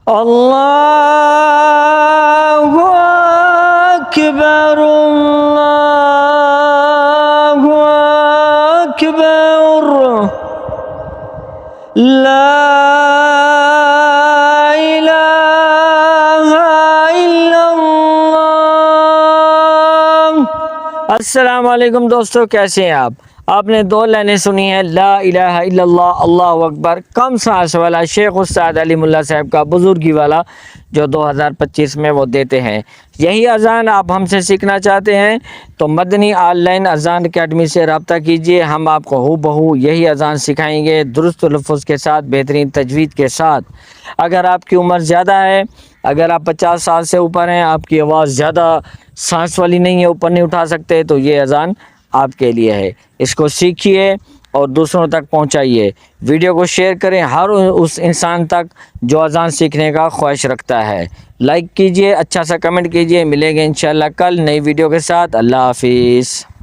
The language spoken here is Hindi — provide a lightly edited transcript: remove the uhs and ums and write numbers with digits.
अल्लाहु अकबर, अल्लाहु अकबर, ला इलाहा इल्लल्लाह। अस्सलाम वालेकुम दोस्तों, कैसे हैं आप? आपने दो लाइनें सुनी हैं, ला इलाहा इल्लल्लाह अल्लाहु अकबर, कम सांस वाला शेख उस्ताद अली मुल्ला साहब का बुजुर्गी वाला जो 2025 में वो देते हैं। यही अजान आप हमसे सीखना चाहते हैं तो मदनी ऑनलाइन अजान अकेडमी से रब्ता कीजिए। हम आपको हूबहू यही अजान सिखाएंगे, दुरुस्त लफ्ज़ के साथ, बेहतरीन तजवीद के साथ। अगर आपकी उम्र ज़्यादा है, अगर आप 50 साल से ऊपर हैं, आपकी आवाज़ ज़्यादा सांस वाली नहीं है, ऊपर नहीं उठा सकते, तो ये अजान आपके लिए है। इसको सीखिए और दूसरों तक पहुंचाइए। वीडियो को शेयर करें हर उस इंसान तक जो अजान सीखने का ख्वाहिश रखता है। लाइक कीजिए, अच्छा सा कमेंट कीजिए। मिलेंगे इंशाल्लाह कल नई वीडियो के साथ। अल्लाह हाफिज़।